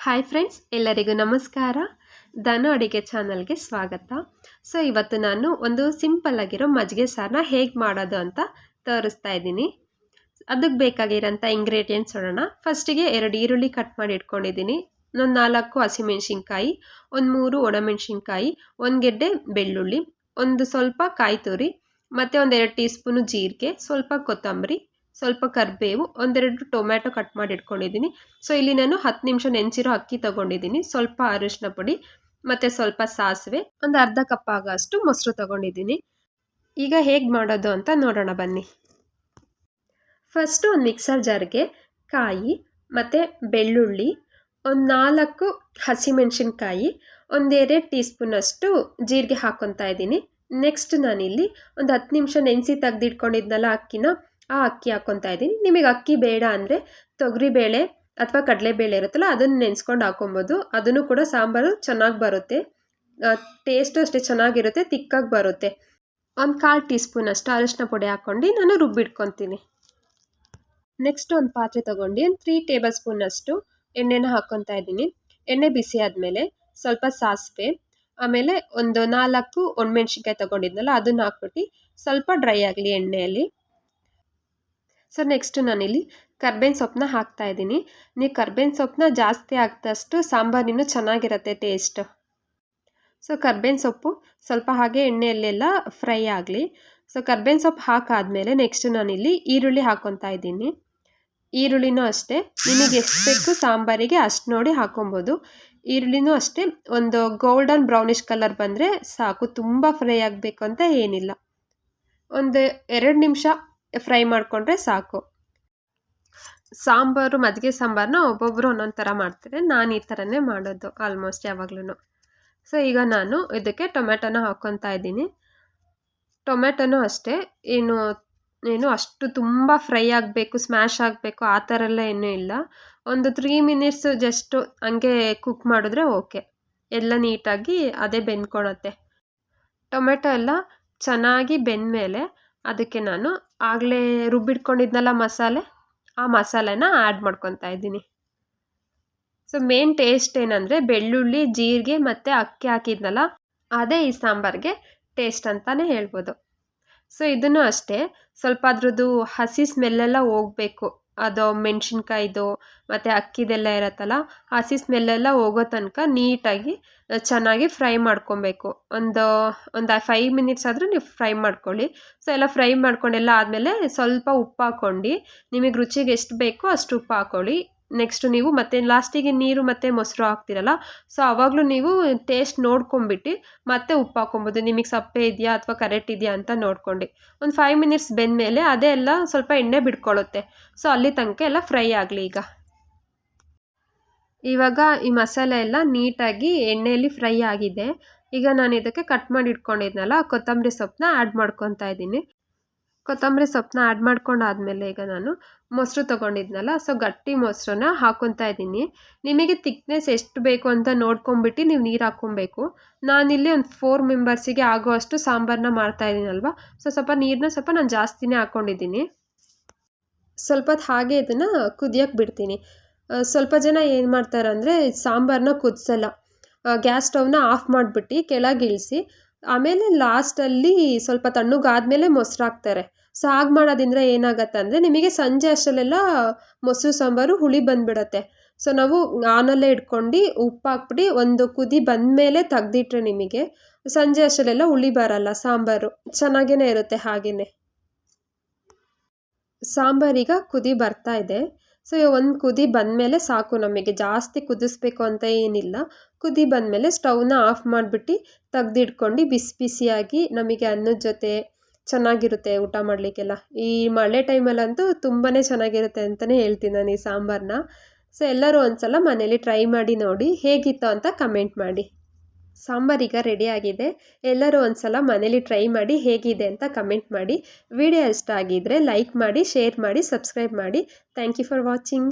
Hi friends, ಎಲ್ಲರಿಗೂ ನಮಸ್ಕಾರ. ಧನು ಅಡಿಗೆ ಚಾನಲ್ಗೆ ಸ್ವಾಗತ. ಸೊ ಇವತ್ತು ನಾನು ಒಂದು ಸಿಂಪಲ್ ಆಗಿರೋ ಮಜ್ಜಿಗೆ ಸಾರನ್ನ ಹೇಗೆ ಮಾಡೋದು ಅಂತ ತೋರಿಸ್ತಾ ಇದ್ದೀನಿ. ಅದಕ್ಕೆ ಬೇಕಾಗಿರೋಂಥ ಇಂಗ್ರೀಡಿಯೆಂಟ್ಸ್ ನೋಡೋಣ. ಫಸ್ಟಿಗೆ 2 ಈರುಳ್ಳಿ ಕಟ್ ಮಾಡಿ ಇಟ್ಕೊಂಡಿದ್ದೀನಿ, ಒಂದು 4 ಹಸಿಮೆಣ್ಸಿನ್ಕಾಯಿ, ಒಂದು 3 ಒಣಮೆಣ್ಸಿನ್ಕಾಯಿ, 1 ಗೆಡ್ಡೆ ಬೆಳ್ಳುಳ್ಳಿ, ಒಂದು ಸ್ವಲ್ಪ ಕಾಯಿ ತುರಿ, ಮತ್ತು ಒಂದು 2 ಟೀ ಸ್ಪೂನು ಜೀರಿಗೆ, ಸ್ವಲ್ಪ ಕೊತ್ತಂಬರಿ, ಸ್ವಲ್ಪ ಕರಿಬೇವು, 1-2 ಟೊಮ್ಯಾಟೊ ಕಟ್ ಮಾಡಿ ಇಟ್ಕೊಂಡಿದ್ದೀನಿ. ಸೊ ಇಲ್ಲಿ ನಾನು 10 ನಿಮಿಷ ನೆನೆಸಿರೋ ಅಕ್ಕಿ ತೊಗೊಂಡಿದ್ದೀನಿ, ಸ್ವಲ್ಪ ಅರಿಶಿನ ಪುಡಿ ಮತ್ತು ಸ್ವಲ್ಪ ಸಾಸಿವೆ, ಒಂದು ಅರ್ಧ ಕಪ್ ಆಗೋಷ್ಟು ಮೊಸರು ತೊಗೊಂಡಿದ್ದೀನಿ. ಈಗ ಹೇಗೆ ಮಾಡೋದು ಅಂತ ನೋಡೋಣ ಬನ್ನಿ. ಫಸ್ಟು ಒಂದು ಮಿಕ್ಸರ್ ಜಾರ್ಗೆ ಕಾಯಿ ಮತ್ತು ಬೆಳ್ಳುಳ್ಳಿ, ಒಂದು 4 ಹಸಿಮೆಣ್ಸಿನ್ಕಾಯಿ, 1-2 ಟೀ ಸ್ಪೂನಷ್ಟು ಜೀರಿಗೆ ಹಾಕ್ಕೊತಾ ಇದ್ದೀನಿ. ನೆಕ್ಸ್ಟ್ ನಾನಿಲ್ಲಿ ಒಂದು 10 ನಿಮಿಷ ನೆನೆಸಿ ತೆಗೆದಿಟ್ಕೊಂಡಿದ್ನಲ್ಲ ಅಕ್ಕಿನ, ಆ ಅಕ್ಕಿ ಹಾಕ್ಕೊತಾ ಇದ್ದೀನಿ. ನಿಮಗೆ ಅಕ್ಕಿ ಬೇಡ ಅಂದರೆ ತೊಗರಿಬೇಳೆ ಅಥವಾ ಕಡಲೆಬೇಳೆ ಇರುತ್ತಲ್ಲ, ಅದನ್ನು ನೆನೆಸ್ಕೊಂಡು ಹಾಕೊಬೋದು. ಅದನ್ನು ಕೂಡ ಸಾಂಬಾರು ಚೆನ್ನಾಗಿ ಬರುತ್ತೆ, ಟೇಸ್ಟು ಅಷ್ಟೇ ಚೆನ್ನಾಗಿರುತ್ತೆ, ತಿಕ್ಕಾಗಿ ಬರುತ್ತೆ. ಒಂದು 1/4 ಟೀ ಸ್ಪೂನಷ್ಟು ಅರಿಶಿನ ಪುಡಿ ಹಾಕ್ಕೊಂಡು ನಾನು ರುಬ್ಬಿಟ್ಕೊತೀನಿ. ನೆಕ್ಸ್ಟ್ ಒಂದು ಪಾತ್ರೆ ತೊಗೊಂಡು 3 ಟೇಬಲ್ ಸ್ಪೂನಷ್ಟು ಎಣ್ಣೆನ ಹಾಕ್ಕೊತಾ ಇದ್ದೀನಿ. ಎಣ್ಣೆ ಬಿಸಿ ಆದಮೇಲೆ ಸ್ವಲ್ಪ ಸಾಸಿವೆ, ಆಮೇಲೆ ಒಂದು 4 ಒಣಮೆಣ್ಸಿನ್ಕಾಯಿ ತೊಗೊಂಡಿದ್ನಲ್ಲ ಅದನ್ನು ಹಾಕ್ಬಿಟ್ಟು ಸ್ವಲ್ಪ ಡ್ರೈ ಆಗಲಿ ಎಣ್ಣೆಯಲ್ಲಿ. ಸೊ ನೆಕ್ಸ್ಟ್ ನಾನಿಲ್ಲಿ ಕರ್ಬೇವಿನ ಸೊಪ್ಪನ್ನ ಹಾಕ್ತಾಯಿದ್ದೀನಿ. ನೀವು ಕರ್ಬೇವಿನ ಸೊಪ್ಪನ್ನ ಜಾಸ್ತಿ ಹಾಕಿದಷ್ಟು ಸಾಂಬಾರಿನೂ ಚೆನ್ನಾಗಿರುತ್ತೆ ಟೇಸ್ಟ್. ಸೊ ಕರ್ಬೇವಿನ ಸೊಪ್ಪು ಸ್ವಲ್ಪ ಹಾಗೆ ಎಣ್ಣೆಯಲ್ಲೆಲ್ಲ ಫ್ರೈ ಆಗಲಿ. ಸೊ ಕರ್ಬೇವಿನ ಸೊಪ್ಪು ಹಾಕಾದ್ಮೇಲೆ ನೆಕ್ಸ್ಟ್ ನಾನಿಲ್ಲಿ ಈರುಳ್ಳಿ ಹಾಕ್ಕೊತಾ ಇದ್ದೀನಿ. ಈರುಳ್ಳಿನೂ ಅಷ್ಟೇ ನಿಮಗೆ ಎಷ್ಟು ಬೇಕು ಸಾಂಬಾರಿಗೆ ಅಷ್ಟು ನೋಡಿ ಹಾಕೊಬೋದು. ಈರುಳ್ಳಿನೂ ಅಷ್ಟೇ ಒಂದು ಗೋಲ್ಡನ್ ಬ್ರೌನಿಷ್ ಕಲರ್ ಬಂದರೆ ಸಾಕು, ತುಂಬ ಫ್ರೈ ಆಗಬೇಕು ಅಂತ ಏನಿಲ್ಲ. ಒಂದು 2 ನಿಮಿಷ ಫ್ರೈ ಮಾಡಿಕೊಂಡ್ರೆ ಸಾಕು. ಸಾಂಬಾರು, ಮಜ್ಜಿಗೆ ಸಾಂಬಾರನ್ನ ಒಬ್ಬೊಬ್ಬರು ಒಂದೊಂದು ಥರ ಮಾಡ್ತಾರೆ, ನಾನು ಈ ಥರನೇ ಮಾಡೋದು ಆಲ್ಮೋಸ್ಟ್ ಯಾವಾಗ್ಲೂ. ಸೊ ಈಗ ನಾನು ಇದಕ್ಕೆ ಟೊಮೆಟೊನ ಹಾಕ್ಕೊತಾ ಇದ್ದೀನಿ. ಟೊಮೆಟೊನೂ ಅಷ್ಟೇ ಏನು ಅಷ್ಟು ತುಂಬ ಫ್ರೈ ಆಗಬೇಕು, ಸ್ಮ್ಯಾಶ್ ಆಗಬೇಕು ಆ ಥರ ಎಲ್ಲ ಏನೂ ಇಲ್ಲ. ಒಂದು 3 ಮಿನಿಟ್ಸು ಜಸ್ಟು ಹಂಗೆ ಕುಕ್ ಮಾಡಿದ್ರೆ ಓಕೆ, ಎಲ್ಲ ನೀಟಾಗಿ ಅದೇ ಬೆಂದ್ಕೊಳತ್ತೆ. ಟೊಮೆಟೊ ಎಲ್ಲ ಚೆನ್ನಾಗಿ ಬೆಂದಮೇಲೆ ಅದಕ್ಕೆ ನಾನು ಆಗಲೇ ರುಬ್ಬಿಟ್ಕೊಂಡಿದ್ನಲ್ಲ ಮಸಾಲೆ, ಆ ಮಸಾಲೆನ ಆ್ಯಡ್ ಮಾಡ್ಕೊತಾ ಇದ್ದೀನಿ. ಸೊ ಮೇನ್ ಟೇಸ್ಟ್ ಏನಂದರೆ ಬೆಳ್ಳುಳ್ಳಿ, ಜೀರಿಗೆ ಮತ್ತು ಅಕ್ಕಿ ಹಾಕಿದ್ನಲ್ಲ ಅದೇ ಈ ಸಾಂಬಾರಿಗೆ ಟೇಸ್ಟ್ ಅಂತಲೇ ಹೇಳ್ಬೋದು. ಸೊ ಇದನ್ನು ಅಷ್ಟೇ ಸ್ವಲ್ಪ ಅದ್ರದ್ದು ಹಸಿ ಸ್ಮೆಲ್ಲೆಲ್ಲ ಹೋಗಬೇಕು, ಅದು ಮೆಣಸಿನ್ಕಾಯ್ದು ಮತ್ತು ಅಕ್ಕಿದೆಲ್ಲ ಇರತ್ತಲ್ಲ, ಹಸಿ ಸ್ಮೆಲ್ಲೆಲ್ಲ ಹೋಗೋ ತನಕ ನೀಟಾಗಿ ಚೆನ್ನಾಗಿ ಫ್ರೈ ಮಾಡ್ಕೊಬೇಕು. ಒಂದು 5 ಮಿನಿಟ್ಸ್ ಆದರೂ ನೀವು ಫ್ರೈ ಮಾಡ್ಕೊಳ್ಳಿ. ಸೊ ಎಲ್ಲ ಫ್ರೈ ಮಾಡ್ಕೊಂಡೆಲ್ಲ ಆದಮೇಲೆ ಸ್ವಲ್ಪ ಉಪ್ಪು ಹಾಕ್ಕೊಂಡು ನಿಮಗೆ ರುಚಿಗೆ ಎಷ್ಟು ಬೇಕೋ ಅಷ್ಟು ಉಪ್ಪು ಹಾಕ್ಕೊಳ್ಳಿ. ನೆಕ್ಸ್ಟ್ ನೀವು ಮತ್ತೆ ಲಾಸ್ಟಿಗೆ ನೀರು ಮತ್ತು ಮೊಸರು ಹಾಕ್ತಿರಲ್ಲ, ಸೊ ಆವಾಗಲೂ ನೀವು ಟೇಸ್ಟ್ ನೋಡ್ಕೊಂಬಿಟ್ಟು ಮತ್ತೆ ಉಪ್ಪು ಹಾಕ್ಕೊಬೋದು, ನಿಮಗೆ ಸಪ್ಪೆ ಇದೆಯಾ ಅಥವಾ ಕರೆಕ್ಟ್ ಇದೆಯಾ ಅಂತ ನೋಡ್ಕೊಂಡು. ಒಂದು 5 ಮಿನಿಟ್ಸ್ ಬೆಂದಮೇಲೆ ಅದೇ ಎಲ್ಲ ಸ್ವಲ್ಪ ಎಣ್ಣೆ ಬಿಟ್ಕೊಳ್ಳುತ್ತೆ. ಸೊ ಅಲ್ಲಿ ತನಕ ಎಲ್ಲ ಫ್ರೈ ಆಗಲಿ. ಇವಾಗ ಈ ಮಸಾಲೆ ಎಲ್ಲ ನೀಟಾಗಿ ಎಣ್ಣೆಯಲ್ಲಿ ಫ್ರೈ ಆಗಿದೆ. ಈಗ ನಾನು ಇದಕ್ಕೆ ಕಟ್ ಮಾಡಿ ಇಟ್ಕೊಂಡಿದ್ನಲ್ಲ ಕೊತ್ತಂಬರಿ ಸೊಪ್ಪನ್ನ ಆ್ಯಡ್ ಮಾಡ್ಕೊತಾ ಇದ್ದೀನಿ. ಕೊತ್ತಂಬರಿ ಸೊಪ್ಪನ್ನ ಆ್ಯಡ್ ಮಾಡ್ಕೊಂಡಾದ್ಮೇಲೆ ಈಗ ನಾನು ಮೊಸರು ತೊಗೊಂಡಿದ್ನಲ್ಲ, ಸೊ ಗಟ್ಟಿ ಮೊಸರನ್ನ ಹಾಕ್ಕೊತಾ ಇದ್ದೀನಿ. ನಿಮಗೆ ತಿಕ್ನೆಸ್ ಎಷ್ಟು ಬೇಕು ಅಂತ ನೋಡ್ಕೊಂಬಿಟ್ಟು ನೀವು ನೀರು ಹಾಕ್ಕೊಬೇಕು. ನಾನಿಲ್ಲಿ ಒಂದು 4 ಮೆಂಬರ್ಸಿಗೆ ಆಗೋ ಅಷ್ಟು ಸಾಂಬಾರನ್ನ ಮಾಡ್ತಾಯಿದ್ದೀನಲ್ವ, ಸೊ ಸ್ವಲ್ಪ ನೀರನ್ನ ಸ್ವಲ್ಪ ನಾನು ಜಾಸ್ತಿನೇ ಹಾಕ್ಕೊಂಡಿದ್ದೀನಿ. ಸ್ವಲ್ಪ ಹೊತ್ತು ಹಾಗೆ ಇದನ್ನು ಕುದಿಯೋಕ್ಕೆ ಬಿಡ್ತೀನಿ. ಸ್ವಲ್ಪ ಜನ ಏನು ಮಾಡ್ತಾರೆ ಅಂದರೆ ಸಾಂಬಾರನ್ನ ಕುದಿಸಲ್ಲ, ಗ್ಯಾಸ್ ಸ್ಟವ್ನ ಆಫ್ ಮಾಡಿಬಿಟ್ಟು ಕೆಳಗಿಳಿಸಿ ಆಮೇಲೆ ಲಾಸ್ಟಲ್ಲಿ ಸ್ವಲ್ಪ ತಣ್ಣಗಾದ್ಮೇಲೆ ಮೊಸರು ಹಾಕ್ತಾರೆ. ಸೊ ಹಾಗೆ ಮಾಡೋದ್ರಿಂದ ಏನಾಗತ್ತೆ ಅಂದರೆ ನಿಮಗೆ ಸಂಜೆ ಅಷ್ಟರಲ್ಲೆಲ್ಲ ಮೊಸರು ಸಾಂಬಾರು ಹುಳಿ ಬಂದುಬಿಡತ್ತೆ. ಸೊ ನಾವು ಆನಲ್ಲೇ ಇಟ್ಕೊಂಡು ಉಪ್ಪು ಹಾಕ್ಬಿಟ್ಟು ಒಂದು ಕುದಿ ಬಂದಮೇಲೆ ತೆಗ್ದಿಟ್ರೆ ನಿಮಗೆ ಸಂಜೆ ಅಷ್ಟರಲ್ಲೆಲ್ಲ ಹುಳಿ ಬರಲ್ಲ, ಸಾಂಬಾರು ಚೆನ್ನಾಗೇ ಇರುತ್ತೆ. ಹಾಗೆಯೇ ಸಾಂಬಾರೀಗ ಕುದಿ ಬರ್ತಾ ಇದೆ. ಸೊ ಒಂದು ಕುದಿ ಬಂದಮೇಲೆ ಸಾಕು, ನಮಗೆ ಜಾಸ್ತಿ ಕುದಿಸ್ಬೇಕು ಅಂತ ಏನಿಲ್ಲ. ಕುದಿ ಬಂದಮೇಲೆ ಸ್ಟವ್ನ ಆಫ್ ಮಾಡಿಬಿಟ್ಟು ತೆಗ್ದಿಟ್ಕೊಂಡು ಬಿಸಿ ಬಿಸಿಯಾಗಿ ನಮಗೆ ಅನ್ನದ ಜೊತೆ ಚೆನ್ನಾಗಿರುತ್ತೆ ಊಟ ಮಾಡಲಿಕ್ಕೆಲ್ಲ. ಈ ಮಳೆ ಟೈಮಲ್ಲಂತೂ ತುಂಬಾ ಚೆನ್ನಾಗಿರುತ್ತೆ ಅಂತಲೇ ಹೇಳ್ತೀನಿ ನಾನು ಈ ಸಾಂಬಾರನ್ನ. ಸೊ ಎಲ್ಲರೂ ಒಂದು ಸಲ ಮನೇಲಿ ಟ್ರೈ ಮಾಡಿ ನೋಡಿ, ಹೇಗಿತ್ತು ಅಂತ ಕಮೆಂಟ್ ಮಾಡಿ. ಸಾಂಬಾರೀಗ ರೆಡಿಯಾಗಿದೆ. ಎಲ್ಲರೂ ಒಂದು ಸಲ ಮನೇಲಿ ಟ್ರೈ ಮಾಡಿ ಹೇಗಿದೆ ಅಂತ ಕಮೆಂಟ್ ಮಾಡಿ. ವಿಡಿಯೋ ಇಷ್ಟ ಆಗಿದ್ದರೆ ಲೈಕ್ ಮಾಡಿ, ಶೇರ್ ಮಾಡಿ, ಸಬ್ಸ್ಕ್ರೈಬ್ ಮಾಡಿ. Thank you for watching.